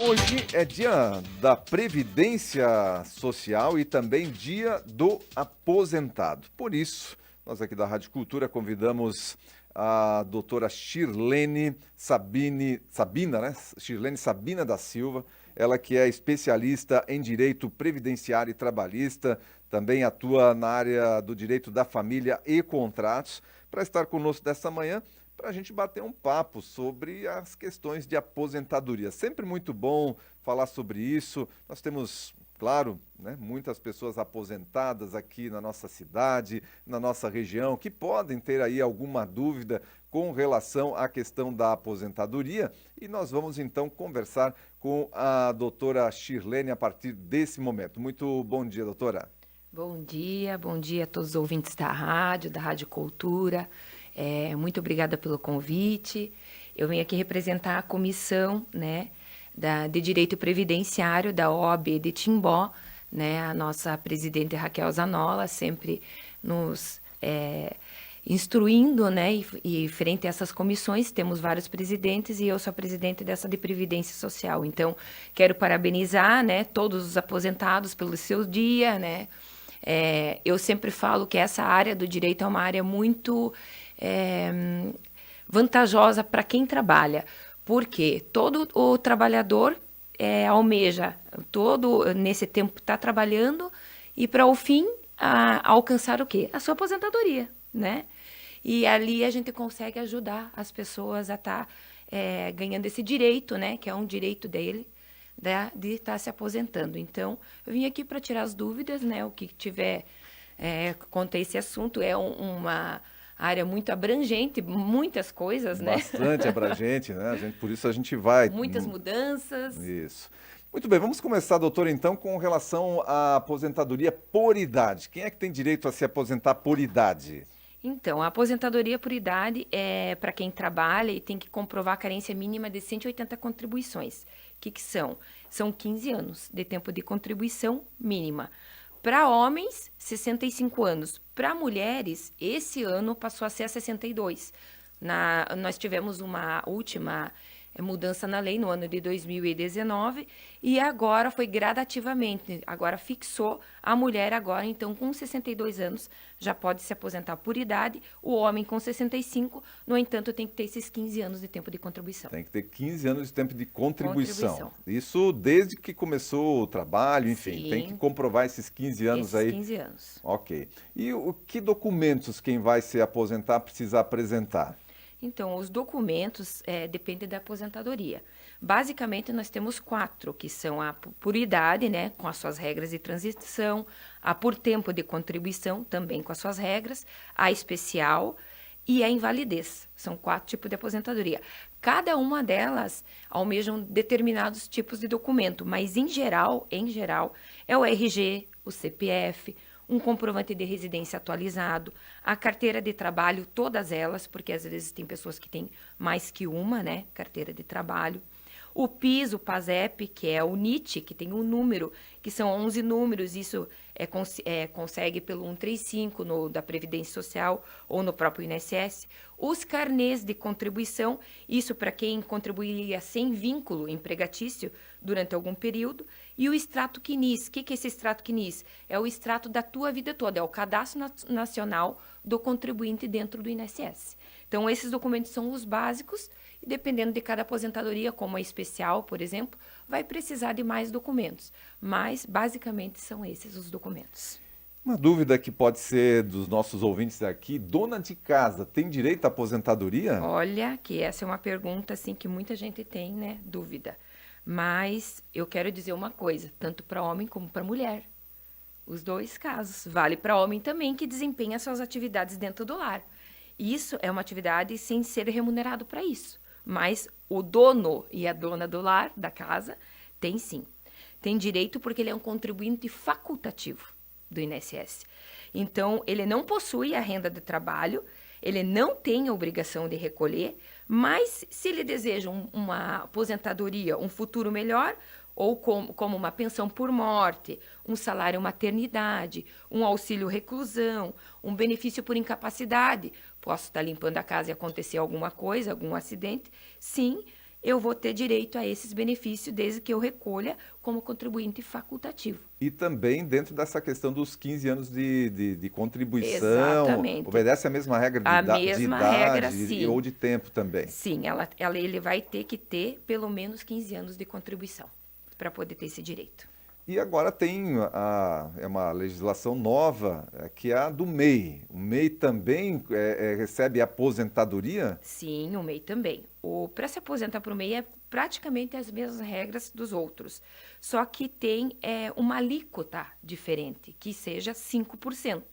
Hoje é dia da Previdência Social e também dia do aposentado. Por isso, nós aqui da Rádio Cultura convidamos a doutora Shirlene Sabina, né? Shirlene Sabina da Silva, ela que é especialista em direito previdenciário e trabalhista, também atua na área do direito da família e contratos, para estar conosco desta manhã para a gente bater um papo sobre as questões de aposentadoria. Sempre muito bom falar sobre isso. Nós temos, claro, né, muitas pessoas aposentadas aqui na nossa cidade, na nossa região, que podem ter aí alguma dúvida com relação à questão da aposentadoria. E nós vamos então conversar com a doutora Shirlene a partir desse momento. Muito bom dia, doutora. Bom dia a todos os ouvintes da Rádio Cultura. Muito obrigada pelo convite. Eu venho aqui representar a comissão, né, de Direito Previdenciário da OAB de Timbó, né, a nossa presidente Raquel Zanola, sempre nos instruindo, né, e frente a essas comissões, temos vários presidentes e eu sou a presidente dessa de Previdência Social. Então, quero parabenizar, né, todos os aposentados pelo seu dia, né. Eu sempre falo que essa área do direito é uma área muito vantajosa para quem trabalha, porque todo o trabalhador almeja, todo nesse tempo está trabalhando e para o fim alcançar o quê? A sua aposentadoria, né? E ali a gente consegue ajudar as pessoas a estar ganhando esse direito, né? Que é um direito dele, de estar se aposentando. Então, eu vim aqui para tirar as dúvidas, né? O que tiver quanto a esse assunto é uma área muito abrangente, muitas coisas, né? Bastante abrangente, né? Por isso a gente vai. Muitas mudanças. Isso. Muito bem, vamos começar, doutor, então, com relação à aposentadoria por idade. Quem é que tem direito a se aposentar por idade? Então, a aposentadoria por idade é para quem trabalha e tem que comprovar a carência mínima de 180 contribuições. O que são? São 15 anos de tempo de contribuição mínima. Para homens, 65 anos. Para mulheres, esse ano passou a ser 62. Nós tivemos uma última mudança na lei no ano de 2019 e agora foi gradativamente, agora fixou a mulher agora, então com 62 anos já pode se aposentar por idade, o homem com 65, no entanto tem que ter esses 15 anos de tempo de contribuição. Tem que ter 15 anos de tempo de contribuição. Isso desde que começou o trabalho, enfim, Sim, tem que comprovar esses 15 anos aí. 15 anos. Ok. E que documentos quem vai se aposentar precisa apresentar? Então, os documentos dependem da aposentadoria. Basicamente, nós temos 4, que são a por idade, né, com as suas regras de transição, a por tempo de contribuição, também com as suas regras, a especial e a invalidez. São 4 tipos de aposentadoria. Cada uma delas almejam determinados tipos de documento, mas em geral, é o RG, o CPF, um comprovante de residência atualizado, a carteira de trabalho, todas elas, porque às vezes tem pessoas que têm mais que uma, né, carteira de trabalho. O PIS, o PASEP, que é o NIT, que tem um número, que são 11 números, isso consegue pelo 135 da Previdência Social ou no próprio INSS. Os carnês de contribuição, isso para quem contribuiria sem vínculo empregatício durante algum período. E o extrato CNIS, o que é esse extrato CNIS? É o extrato da tua vida toda, é o Cadastro Nacional do Contribuinte dentro do INSS. Então, esses documentos são os básicos e dependendo de cada aposentadoria, como a especial, por exemplo, vai precisar de mais documentos. Mas, basicamente, são esses os documentos. Uma dúvida que pode ser dos nossos ouvintes aqui, dona de casa tem direito à aposentadoria? Olha, que essa é uma pergunta assim que muita gente tem, né, dúvida. Mas eu quero dizer uma coisa, tanto para homem como para mulher. Os dois casos. Vale para homem também que desempenha suas atividades dentro do lar. Isso é uma atividade sem ser remunerado para isso. Mas o dono e a dona do lar, da casa, tem sim. Tem direito porque ele é um contribuinte facultativo do INSS. Então, ele não possui a renda de trabalho, ele não tem a obrigação de recolher, mas se ele deseja uma aposentadoria, um futuro melhor, ou como uma pensão por morte, um salário maternidade, um auxílio reclusão, um benefício por incapacidade, posso estar limpando a casa e acontecer alguma coisa, algum acidente, sim, eu vou ter direito a esses benefícios desde que eu recolha como contribuinte facultativo. E também dentro dessa questão dos 15 anos de contribuição, Exatamente. obedece a mesma regra A de mesma idade regra, sim. ou de tempo também. Sim, ele vai ter que ter pelo menos 15 anos de contribuição para poder ter esse direito. E agora tem é uma legislação nova, que é a do MEI. O MEI também recebe aposentadoria? Sim, o MEI também. Para se aposentar para o MEI é praticamente as mesmas regras dos outros, só que tem uma alíquota diferente, que seja 5%.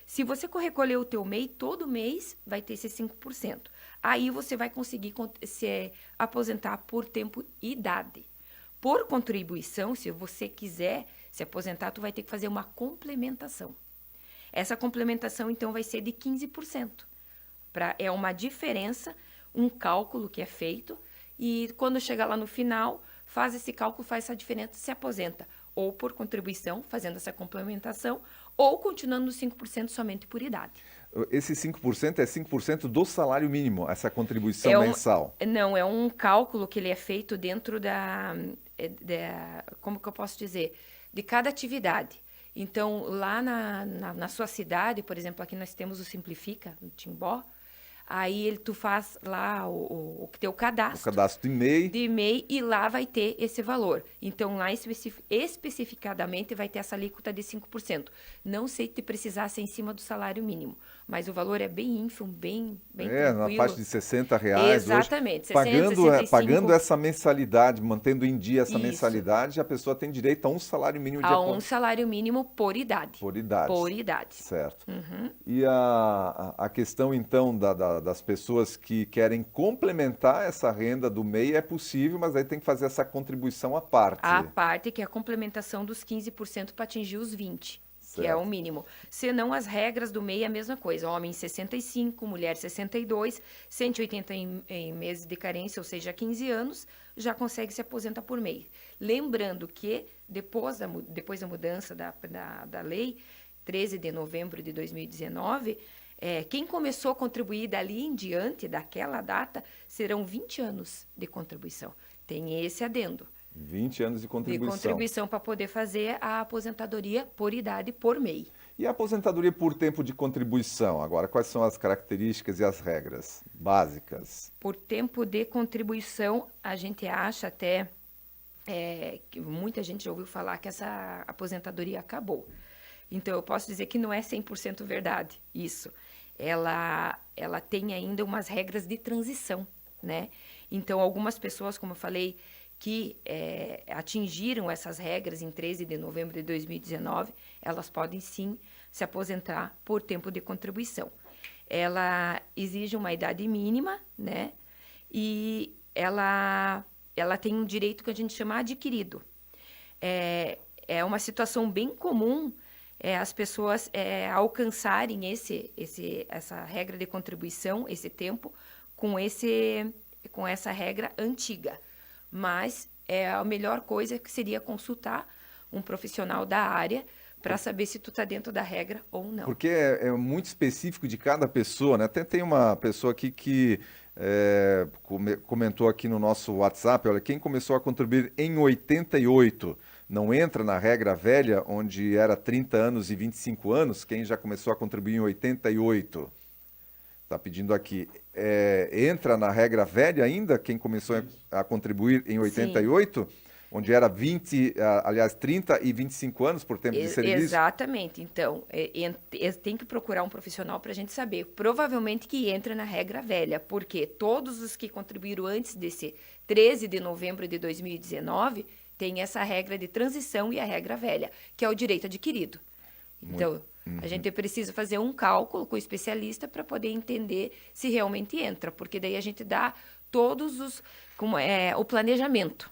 Se você recolher o teu MEI, todo mês vai ter esse 5%. Aí você vai conseguir se aposentar por tempo e idade. Por contribuição, se você quiser se aposentar, tu vai ter que fazer uma complementação. Essa complementação, então, vai ser de 15%. É uma diferença, um cálculo que é feito, e quando chegar lá no final, faz esse cálculo, faz essa diferença, se aposenta. Ou por contribuição, fazendo essa complementação, ou continuando nos 5% somente por idade. Esse 5% é 5% do salário mínimo, essa contribuição mensal? Não, é um cálculo que ele é feito dentro como que eu posso dizer, de cada atividade. Então, lá na sua cidade, por exemplo, aqui nós temos o Simplifica, no Timbó, aí tu faz lá o teu cadastro. O cadastro de MEI. De MEI, e lá vai ter esse valor. Então, lá especificadamente vai ter essa alíquota de 5%. Não sei se precisar ser em cima do salário mínimo, mas o valor é bem ínfimo, bem tranquilo. Na faixa de R$60. Exatamente. Hoje, 60, 65. pagando essa mensalidade, mantendo em dia essa mensalidade, a pessoa tem direito a um salário mínimo de um salário mínimo por idade. Por idade. Por idade. Certo. Uhum. E a questão, então, das pessoas que querem complementar essa renda do MEI é possível, mas aí tem que fazer essa contribuição à parte. À parte, que é a complementação dos 15% para atingir os 20%. Que é o mínimo. Senão, as regras do MEI é a mesma coisa. Homem 65, mulher 62, 180 em meses de carência, ou seja, 15 anos, já consegue se aposentar por MEI. Lembrando que, depois da mudança da lei, 13 de novembro de 2019, quem começou a contribuir dali em diante, daquela data, serão 20 anos de contribuição. Tem esse adendo. 20 anos de contribuição. De contribuição para poder fazer a aposentadoria por idade por MEI. E a aposentadoria por tempo de contribuição? Agora, quais são as características e as regras básicas? Por tempo de contribuição, a gente acha até que muita gente já ouviu falar que essa aposentadoria acabou. Então, eu posso dizer que não é 100% verdade isso. Ela tem ainda umas regras de transição, né? Então, algumas pessoas, como eu falei, que atingiram essas regras em 13 de novembro de 2019, elas podem sim se aposentar por tempo de contribuição. Ela exige uma idade mínima, né? E ela tem um direito que a gente chama adquirido. É uma situação bem comum as pessoas alcançarem essa regra de contribuição, esse tempo, com essa regra antiga. Mas a melhor coisa que seria consultar um profissional da área para saber se tu está dentro da regra ou não. Porque é muito específico de cada pessoa, né? Até tem uma pessoa aqui que comentou aqui no nosso WhatsApp, olha, quem começou a contribuir em 88 não entra na regra velha, onde era 30 anos e 25 anos, quem já começou a contribuir em 88... Está pedindo aqui, entra na regra velha ainda, quem começou a contribuir em 88, sim, onde era 30 e 25 anos por tempo de serviço? Exatamente. Então, tem que procurar um profissional para a gente saber. Provavelmente que entra na regra velha, porque todos os que contribuíram antes desse 13 de novembro de 2019 têm essa regra de transição e a regra velha, que é o direito adquirido. Então... A gente precisa fazer um cálculo com o especialista para poder entender se realmente entra, porque daí a gente dá todos o planejamento.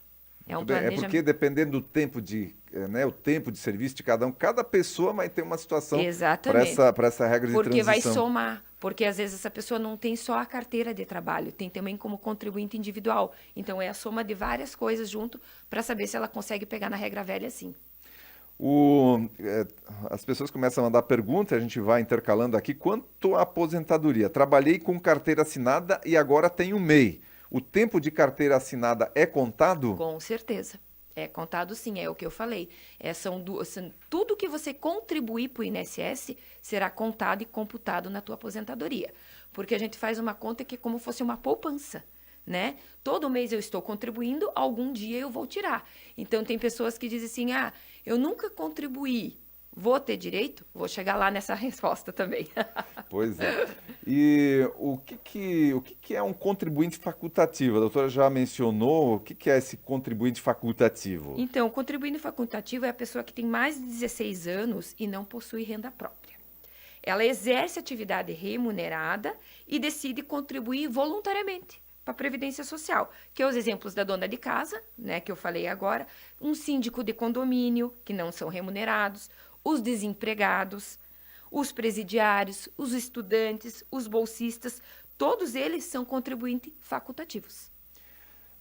Porque dependendo do tempo o tempo de serviço de cada pessoa vai ter uma situação para essa regra de transição. Porque vai somar, porque às vezes essa pessoa não tem só a carteira de trabalho, tem também como contribuinte individual. Então é a soma de várias coisas junto para saber se ela consegue pegar na regra velha sim. As pessoas começam a mandar perguntas, a gente vai intercalando aqui. Quanto à aposentadoria, trabalhei com carteira assinada e agora tenho MEI. o tempo de carteira assinada é contado? Com certeza. É contado sim, é o que eu falei. Tudo que você contribuir para o INSS será contado e computado na tua aposentadoria. Porque a gente faz uma conta que é como fosse uma poupança, né? Todo mês eu estou contribuindo, algum dia eu vou tirar. Então, tem pessoas que dizem assim, eu nunca contribuí, vou ter direito? Vou chegar lá nessa resposta também. Pois é. E o que é um contribuinte facultativo? A doutora já mencionou o que é esse contribuinte facultativo. Então, o contribuinte facultativo é a pessoa que tem mais de 16 anos e não possui renda própria. Ela exerce atividade remunerada e decide contribuir voluntariamente para a Previdência Social, que é os exemplos da dona de casa, né, que eu falei agora, um síndico de condomínio, que não são remunerados, os desempregados, os presidiários, os estudantes, os bolsistas, todos eles são contribuintes facultativos.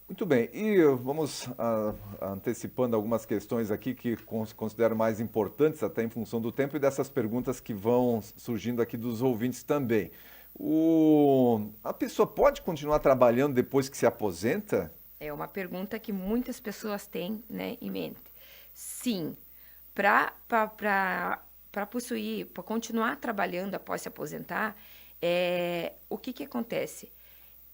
Muito bem, e vamos antecipando algumas questões aqui que considero mais importantes, até em função do tempo, e dessas perguntas que vão surgindo aqui dos ouvintes também. A pessoa pode continuar trabalhando depois que se aposenta? É uma pergunta que muitas pessoas têm, né, em mente. Sim, para possuir, para continuar trabalhando após se aposentar, o que acontece?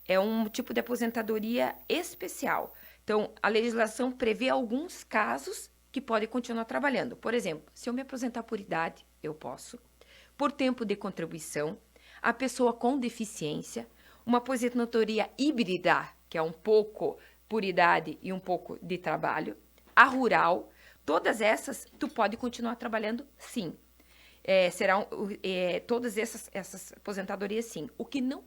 É um tipo de aposentadoria especial. Então, a legislação prevê alguns casos que podem continuar trabalhando. Por exemplo, se eu me aposentar por idade, eu posso. Por tempo de contribuição, a pessoa com deficiência, uma aposentadoria híbrida, que é um pouco por idade e um pouco de trabalho, a rural, todas essas, tu pode continuar trabalhando, sim. Serão todas essas aposentadorias, sim. O que não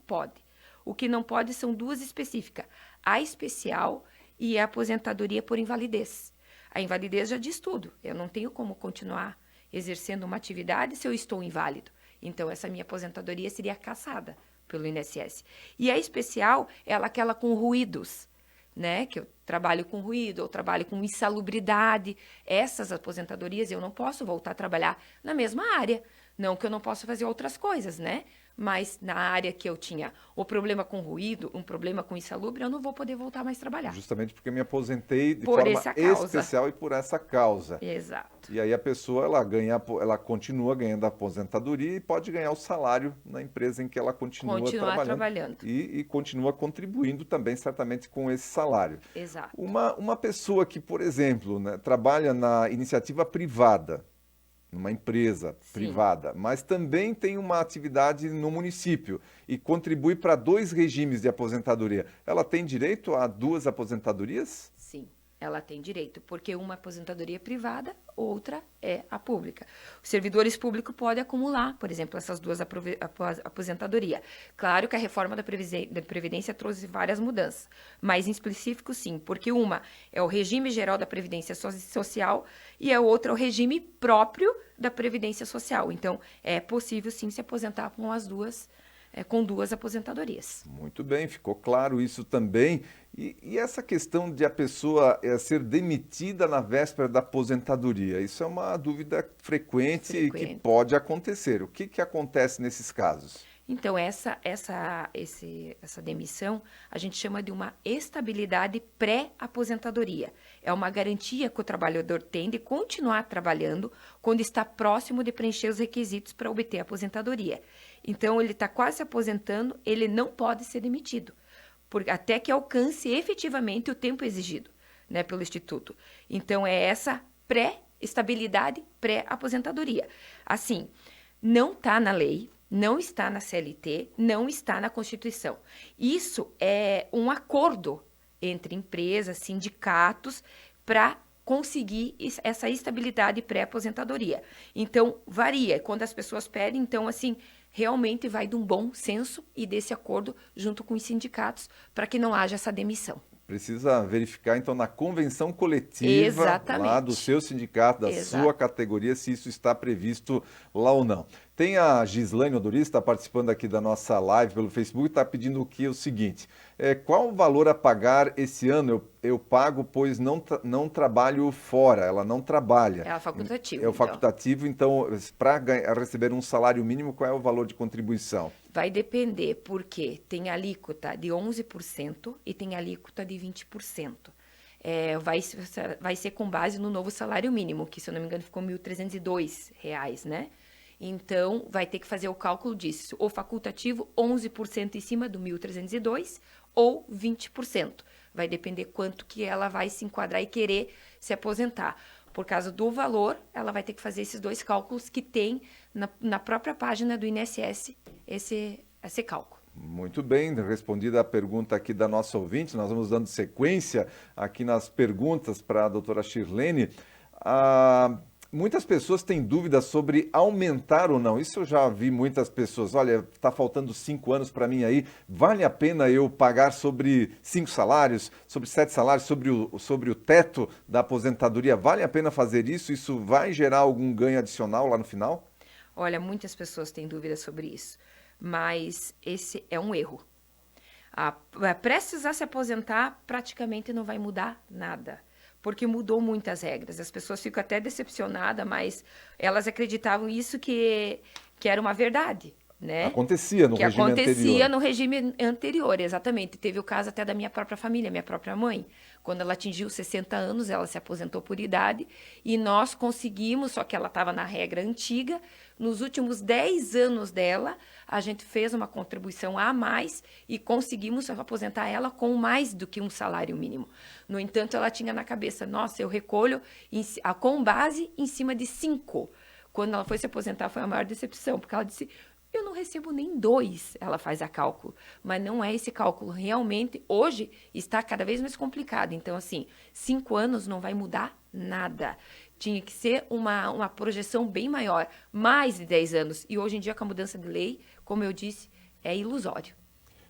pode são duas específicas, a especial e a aposentadoria por invalidez. A invalidez já diz tudo, eu não tenho como continuar exercendo uma atividade se eu estou inválido. Então, essa minha aposentadoria seria cassada pelo INSS. E a especial é aquela com ruídos, né? Que eu trabalho com ruído, eu trabalho com insalubridade. Essas aposentadorias eu não posso voltar a trabalhar na mesma área. Não que eu não possa fazer outras coisas, né? Mas na área que eu tinha o problema com ruído, um problema com insalubre, eu não vou poder voltar mais a trabalhar. Justamente porque me aposentei de Por forma essa causa. especial e por essa causa. Exato. E aí a pessoa ela continua ganhando a aposentadoria e pode ganhar o salário na empresa em que ela continua trabalhando. E continua contribuindo também, certamente, com esse salário. Exato. Uma pessoa que, por exemplo, né, trabalha na iniciativa privada, numa empresa privada, mas também tem uma atividade no município e contribui para 2 regimes de aposentadoria. Ela tem direito a 2 aposentadorias? Sim, ela tem direito, porque uma aposentadoria privada, outra é a pública. Os servidores públicos podem acumular, por exemplo, essas 2 aposentadorias. Claro que a reforma da Previdência trouxe várias mudanças, mas em específico sim, porque uma é o regime geral da Previdência Social e a outra é o regime próprio da Previdência Social. Então, é possível sim se aposentar com as duas, com 2 aposentadorias. Muito bem, ficou claro isso também. E essa questão de a pessoa ser demitida na véspera da aposentadoria, isso é uma dúvida frequente e que pode acontecer. O que acontece nesses casos? Então, essa demissão a gente chama de uma estabilidade pré-aposentadoria. É uma garantia que o trabalhador tem de continuar trabalhando quando está próximo de preencher os requisitos para obter a aposentadoria. Então, ele está quase se aposentando, ele não pode ser demitido, até que alcance efetivamente o tempo exigido, né, pelo Instituto. Então, é essa estabilidade pré-aposentadoria. Assim, não está na lei, não está na CLT, não está na Constituição. Isso é um acordo entre empresas, sindicatos, para conseguir essa estabilidade pré-aposentadoria. Então, varia. Quando as pessoas pedem, então, assim, realmente vai de um bom senso e desse acordo junto com os sindicatos para que não haja essa demissão. Precisa verificar, então, na convenção coletiva lá do seu sindicato, da sua categoria, se isso está previsto lá ou não. Tem a Gislaine Odoris, está participando aqui da nossa live pelo Facebook, está pedindo o seguinte, qual o valor a pagar esse ano? Eu pago, pois não trabalho fora, ela não trabalha. É o facultativo, É o então. facultativo, então, para receber um salário mínimo, qual é o valor de contribuição? Vai depender, porque tem alíquota de 11% e tem alíquota de 20%. Vai ser com base no novo salário mínimo, que, se eu não me engano, ficou R$ 1.302, né? Então, vai ter que fazer o cálculo disso. O facultativo, 11% em cima do 1.302 ou 20%. Vai depender quanto que ela vai se enquadrar e querer se aposentar. Por causa do valor, ela vai ter que fazer esses dois cálculos que tem na própria página do INSS esse cálculo. Muito bem, respondida a pergunta aqui da nossa ouvinte, nós vamos dando sequência aqui nas perguntas para a doutora Shirlene. Muitas pessoas têm dúvidas sobre aumentar ou não. Isso eu já vi muitas pessoas. Olha, está faltando 5 anos para mim aí. Vale a pena eu pagar sobre 5 salários, sobre 7 salários, sobre o teto da aposentadoria? Vale a pena fazer isso? Isso vai gerar algum ganho adicional lá no final? Olha, muitas pessoas têm dúvidas sobre isso, mas esse é um erro. Prestes a se aposentar, praticamente não vai mudar nada, porque mudou muitas regras. As pessoas ficam até decepcionadas, mas elas acreditavam isso que era uma verdade, né? Acontecia no regime anterior. Acontecia no regime anterior, exatamente. Teve o caso até da minha própria família, minha própria mãe. Quando ela atingiu 60 anos, ela se aposentou por idade e nós conseguimos, só que ela estava na regra antiga. Nos últimos 10 anos dela, a gente fez uma contribuição a mais e conseguimos aposentar ela com mais do que um salário mínimo. No entanto, ela tinha na cabeça, nossa, eu recolho com base em cima de 5. Quando ela foi se aposentar, foi a maior decepção, porque ela disse, eu não recebo nem 2, ela faz a cálculo. Mas não é esse cálculo. Realmente, hoje, está cada vez mais complicado. Então, assim, 5 anos não vai mudar nada. Tinha que ser uma projeção bem maior, mais de 10 anos. E hoje em dia, com a mudança de lei, como eu disse, é ilusório.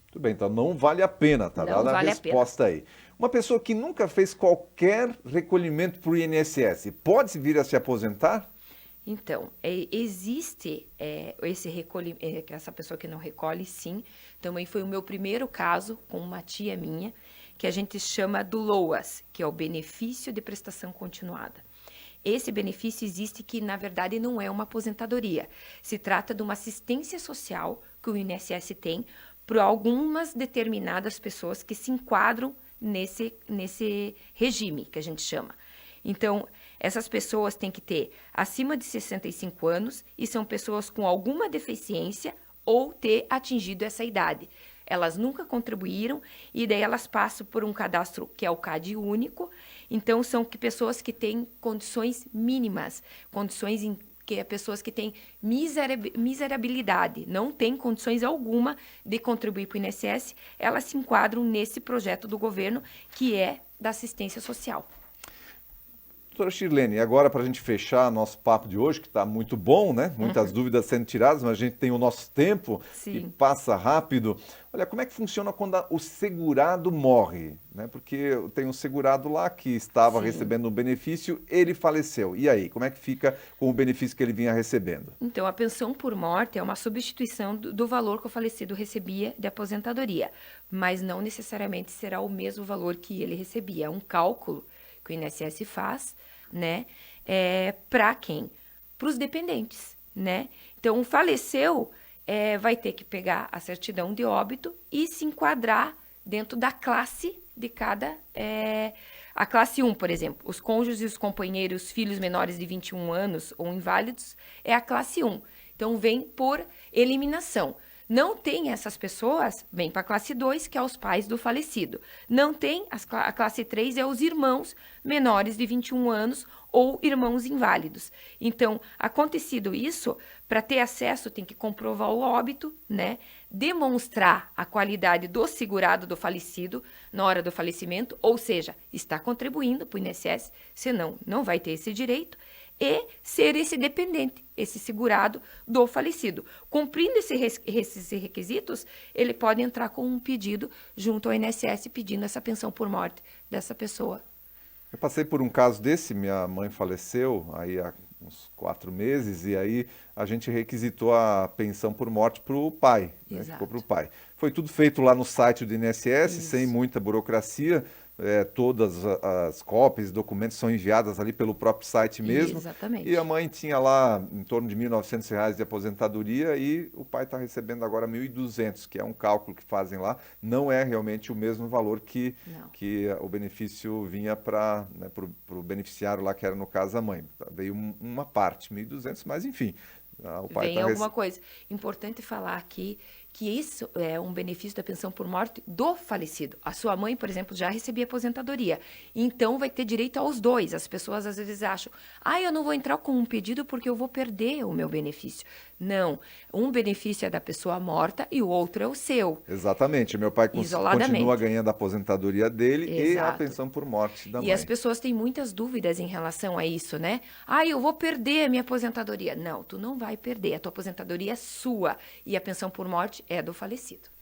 Tudo bem, então não vale a pena, tá dada a resposta aí. Uma pessoa que nunca fez qualquer recolhimento para o INSS, pode vir a se aposentar? Então, existe esse recolhimento, essa pessoa que não recolhe, sim. Também foi o meu primeiro caso com uma tia minha, que a gente chama do LOAS, que é o benefício de prestação continuada. Esse benefício existe que, na verdade, não é uma aposentadoria. Se trata de uma assistência social que o INSS tem para algumas determinadas pessoas que se enquadram nesse regime, que a gente chama. Então, essas pessoas têm que ter acima de 65 anos e são pessoas com alguma deficiência ou ter atingido essa idade. Elas nunca contribuíram e daí elas passam por um cadastro que é o CAD único. Então, são pessoas que têm condições mínimas, condições pessoas que têm miserabilidade, não têm condições alguma de contribuir para o INSS, elas se enquadram nesse projeto do governo que é da assistência social. Doutora Shirlene, agora para a gente fechar nosso papo de hoje, que está muito bom, né? Muitas dúvidas sendo tiradas, mas a gente tem o nosso tempo, que passa rápido. Olha, como é que funciona quando o segurado morre? Né? Porque tem um segurado lá que estava recebendo um benefício, ele faleceu. E aí, como é que fica com o benefício que ele vinha recebendo? Então, a pensão por morte é uma substituição do valor que o falecido recebia de aposentadoria, mas não necessariamente será o mesmo valor que ele recebia. É um cálculo que o INSS faz, né, para quem? Para os dependentes, né? Então, faleceu, vai ter que pegar a certidão de óbito e se enquadrar dentro da classe de cada... a classe 1, por exemplo, os cônjuges e os companheiros, filhos menores de 21 anos ou inválidos, é a classe 1. Então, vem por eliminação. Não tem essas pessoas, vem para a classe 2, que é os pais do falecido. Não tem, a classe 3 é os irmãos menores de 21 anos ou irmãos inválidos. Então, acontecido isso, para ter acesso tem que comprovar o óbito, né? Demonstrar a qualidade do segurado do falecido na hora do falecimento, ou seja, está contribuindo para o INSS, senão não vai ter esse direito, e ser esse dependente, esse segurado do falecido. Cumprindo esses requisitos, ele pode entrar com um pedido junto ao INSS pedindo essa pensão por morte dessa pessoa. Eu passei por um caso desse, minha mãe faleceu aí há uns 4 meses, e aí a gente requisitou a pensão por morte para o pai, né? Ficou para o pai. Foi tudo feito lá no site do INSS, sem muita burocracia. Todas as cópias, documentos são enviadas ali pelo próprio site mesmo. Exatamente. E a mãe tinha lá em torno de R$ 1.900 de aposentadoria e o pai está recebendo agora R$ 1.200, que é um cálculo que fazem lá. Não é realmente o mesmo valor que o benefício vinha para, né, o beneficiário lá, que era no caso a mãe. Veio uma parte, 1.200, mas enfim. O pai Vem alguma coisa. Importante falar aqui que isso é um benefício da pensão por morte do falecido. A sua mãe, por exemplo, já recebia aposentadoria. Então, vai ter direito aos dois. As pessoas, às vezes, acham, eu não vou entrar com um pedido porque eu vou perder o meu benefício. Não. Um benefício é da pessoa morta e o outro é o seu. Exatamente. Meu pai continua ganhando a aposentadoria dele e a pensão por morte da mãe. E as pessoas têm muitas dúvidas em relação a isso, né? Eu vou perder a minha aposentadoria. Não, tu não vai perder. A tua aposentadoria é sua e a pensão por morte é do falecido.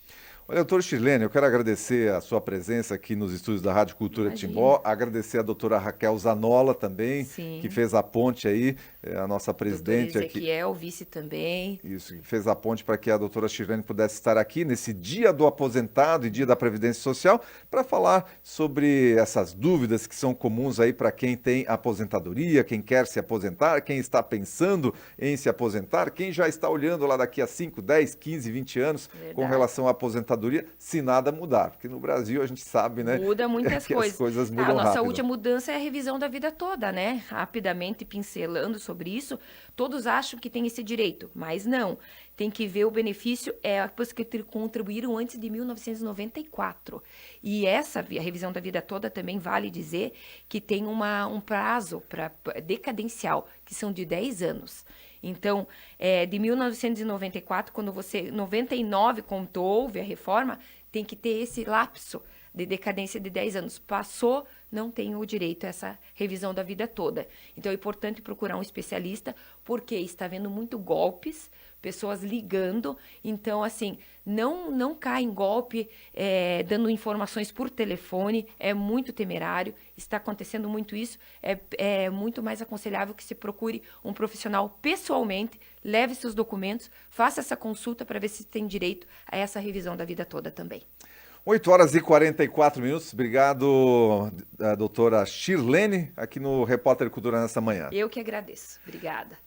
Olha, doutora Shirlene, eu quero agradecer a sua presença aqui nos estúdios da Rádio Cultura Timbó, agradecer a doutora Raquel Zanola também, que fez a ponte aí, a nossa presidente aqui. Ezequiel, vice também. Isso, que fez a ponte para que a doutora Shirlene pudesse estar aqui nesse Dia do Aposentado e Dia da Previdência Social, para falar sobre essas dúvidas que são comuns aí para quem tem aposentadoria, quem quer se aposentar, quem está pensando em se aposentar, quem já está olhando lá daqui a 5, 10, 15, 20 anos com relação à aposentadoria, se nada mudar, porque no Brasil a gente sabe, né? Muda muitas coisas. As coisas mudam A nossa rápido. última mudança é a revisão da vida toda, né? Rapidamente pincelando sobre isso, todos acham que tem esse direito, mas não. Tem que ver o benefício depois que contribuíram antes de 1994. E a revisão da vida toda também vale dizer que tem um prazo decadencial, que são de 10 anos. Então, de 1994, 99, quando houve a reforma, tem que ter esse lapso de decadência de 10 anos. Passou, não tem o direito a essa revisão da vida toda. Então, é importante procurar um especialista, porque está havendo muito golpes, pessoas ligando. Então, assim, não cai em golpe dando informações por telefone, é muito temerário, está acontecendo muito isso, é muito mais aconselhável que se procure um profissional pessoalmente, leve seus documentos, faça essa consulta para ver se tem direito a essa revisão da vida toda também. 8h44. Obrigado, doutora Shirlene, aqui no Repórter Cultura nessa manhã. Eu que agradeço. Obrigada.